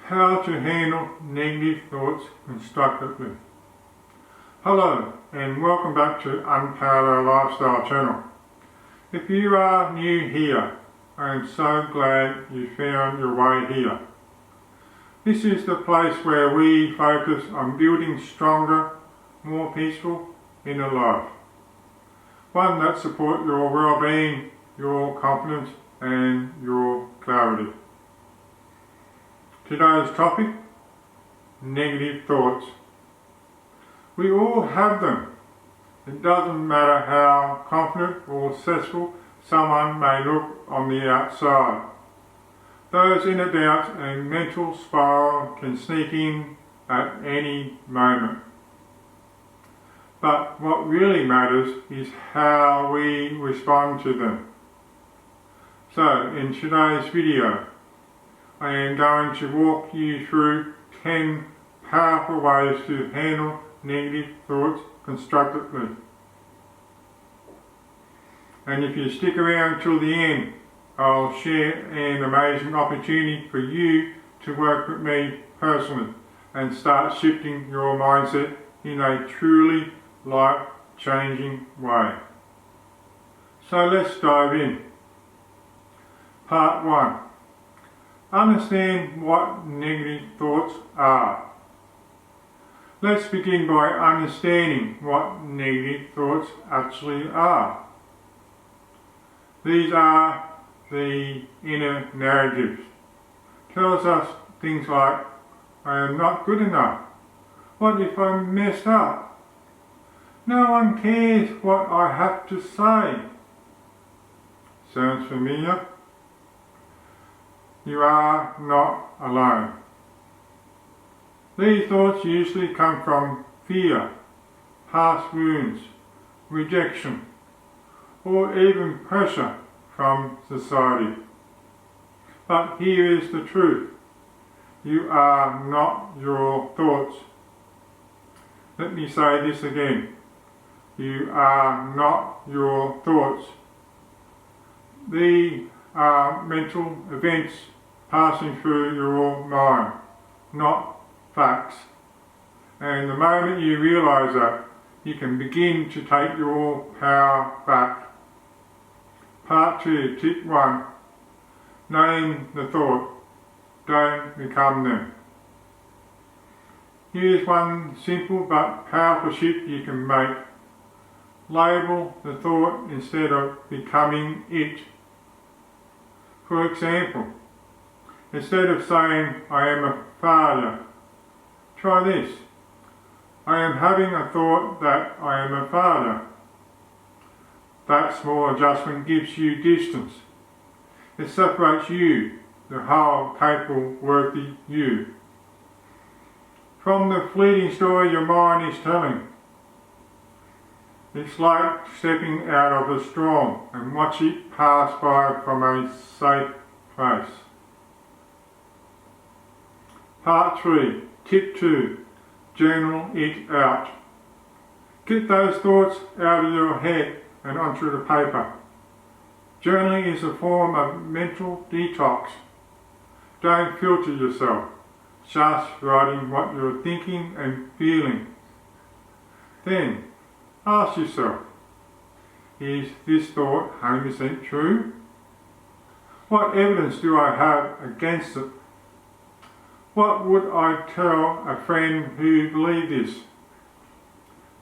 How to handle negative thoughts constructively. Hello and welcome back to Unparalleled Lifestyle channel. If you are new here, I am so glad you found your way here. This is the place where we focus on building stronger, more peaceful inner life. One that supports your well-being, your confidence and your clarity. Today's topic, negative thoughts. We all have them. It doesn't matter how confident or successful someone may look on the outside. Those inner doubts and mental spiral can sneak in at any moment. But what really matters is how we respond to them. So in today's video, I am going to walk you through 10 powerful ways to handle negative thoughts constructively. And if you stick around till the end, I'll share an amazing opportunity for you to work with me personally and start shifting your mindset in a truly life-changing way. So let's dive in. Part 1. Understand what negative thoughts are. Let's begin by understanding what negative thoughts actually are. These are the inner narratives. Tells us things like, I am not good enough. What if I messed up? No one cares what I have to say. Sounds familiar? You are not alone. These thoughts usually come from fear, past wounds, rejection, or even pressure from society. But here is the truth. You are not your thoughts. Let me say this again. You are not your thoughts. They are mental events passing through your mind, not facts. And the moment you realise that, you can begin to take your power back. Part 2, tip 1. Name the thought. Don't become them. Here's one simple but powerful shift you can make. Label the thought instead of becoming it. For example, instead of saying, I am a failure, try this. I am having a thought that I am a failure. That small adjustment gives you distance. It separates you, the whole, capable, worthy you, from the fleeting story your mind is telling. It's like stepping out of a storm and watch it pass by from a safe place. Part 3, tip 2, journal it out. Get those thoughts out of your head and onto the paper. Journaling is a form of mental detox. Don't filter yourself, just writing what you're thinking and feeling. Then, ask yourself, is this thought 100% true? What evidence do I have against it? What would I tell a friend who believed this?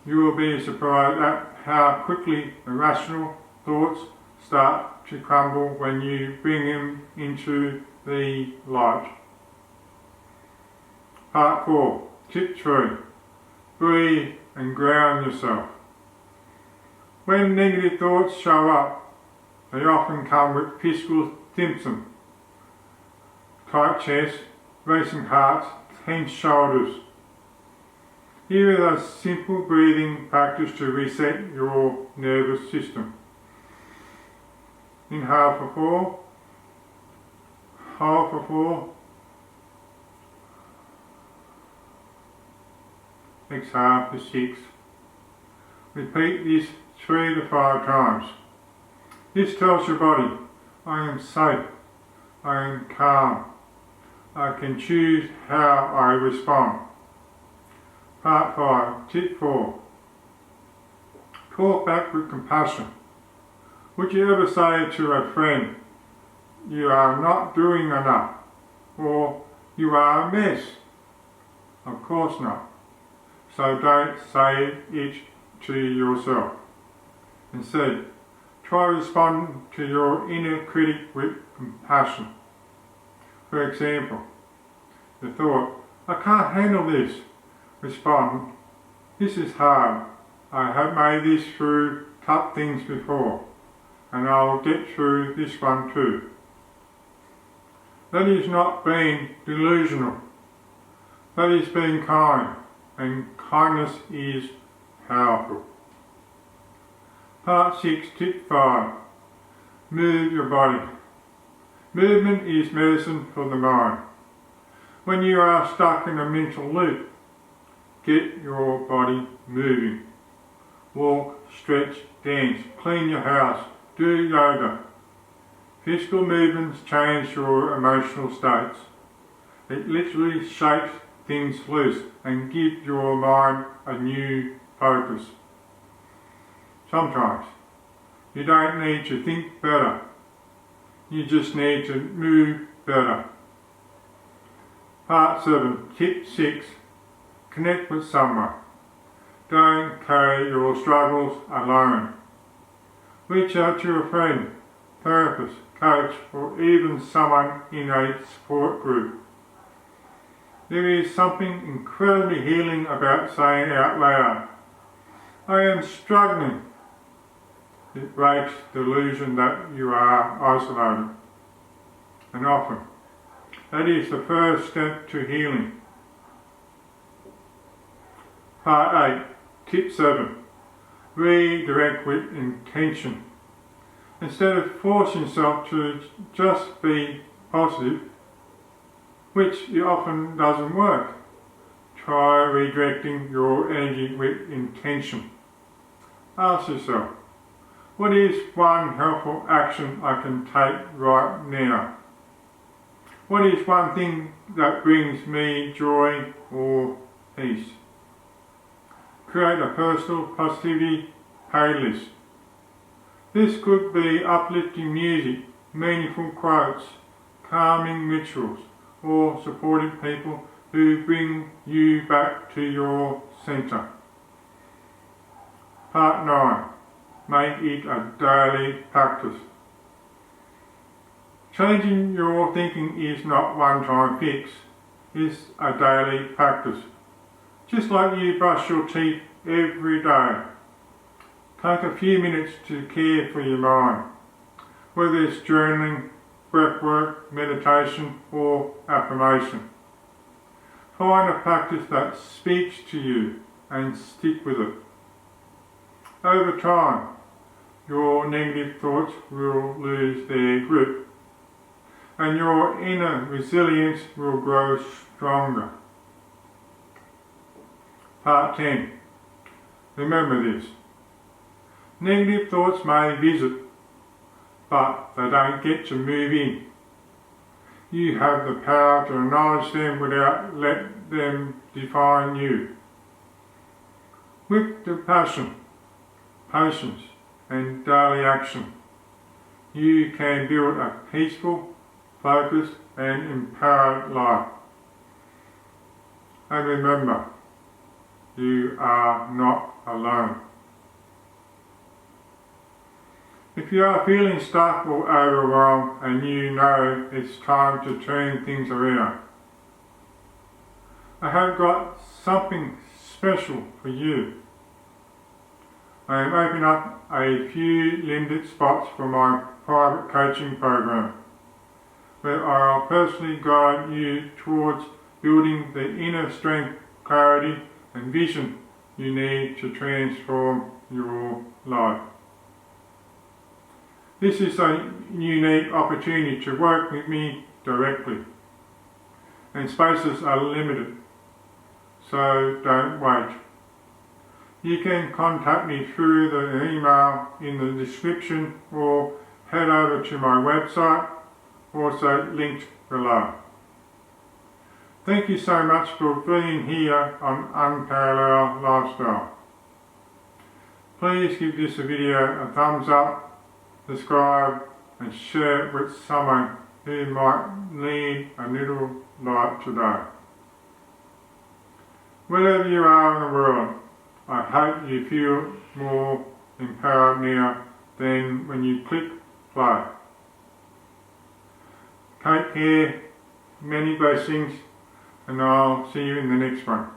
You will be surprised at how quickly irrational thoughts start to crumble when you bring them into the light. Part 4, tip 3, breathe and ground yourself. When negative thoughts show up, they often come with physical symptoms. Tight chest, racing hearts, tense shoulders. Here is a simple breathing practice to reset your nervous system. Inhale for 4, hold for 4, exhale for 6. Repeat this 3 to 5 times. This tells your body, I am safe, I am calm, I can choose how I respond. Part 5, Tip 4. Talk back with compassion. Would you ever say to a friend, "You are not doing enough," or "You are a mess"? Of course not. So don't say it to yourself. Instead, try to respond to your inner critic with compassion. For example, the thought, "I can't handle this." Respond, "This is hard. I have made this through tough things before, and I'll get through this one too." That is not being delusional. That is being kind, and kindness is powerful. Part 6, Tip 5. Move your body. Movement is medicine for the mind. When you are stuck in a mental loop, get your body moving. Walk, stretch, dance, clean your house, do yoga. Physical movements change your emotional states. It literally shakes things loose and gives your mind a new focus. Sometimes you don't need to think better. You just need to move better. Part 7, Tip 6. Connect with someone. Don't carry your struggles alone. Reach out to a friend, therapist, coach, or even someone in a support group. There is something incredibly healing about saying out loud, "I am struggling." It breaks the illusion that you are isolated. And often, that is the first step to healing. Part 8, Tip 7. Redirect with intention. Instead of forcing yourself to just be positive, which often doesn't work, try redirecting your energy with intention. Ask yourself, what is one helpful action I can take right now? What is one thing that brings me joy or peace? Create a personal positivity playlist. This could be uplifting music, meaningful quotes, calming rituals, or supporting people who bring you back to your centre. Part 9. Make it a daily practice. Changing your thinking is not one-time fix. It's a daily practice. Just like you brush your teeth every day. Take a few minutes to care for your mind, whether it's journaling, breathwork, meditation, or affirmation. Find a practice that speaks to you and stick with it. Over time, your negative thoughts will lose their grip, and your inner resilience will grow stronger. Part 10. Remember this. Negative thoughts may visit, but they don't get to move in. You have the power to acknowledge them without letting them define you. With compassion, patience, and daily action, you can build a peaceful, focused, and empowered life. And remember, you are not alone. If you are feeling stuck or overwhelmed and you know it's time to turn things around, I have got something special for you. I am opening up a few limited spots for my private coaching program, where I'll personally guide you towards building the inner strength, clarity, and vision you need to transform your life. This is a unique opportunity to work with me directly, and spaces are limited, so don't wait. You can contact me through the email in the description or head over to my website, also linked below. Thank you so much for being here on Unparalleled Lifestyle. Please give this video a thumbs up, subscribe and share it with someone who might need a little light today. Wherever you are in the world, I hope you feel more empowered now than when you click play. Take care, many blessings, and I'll see you in the next one.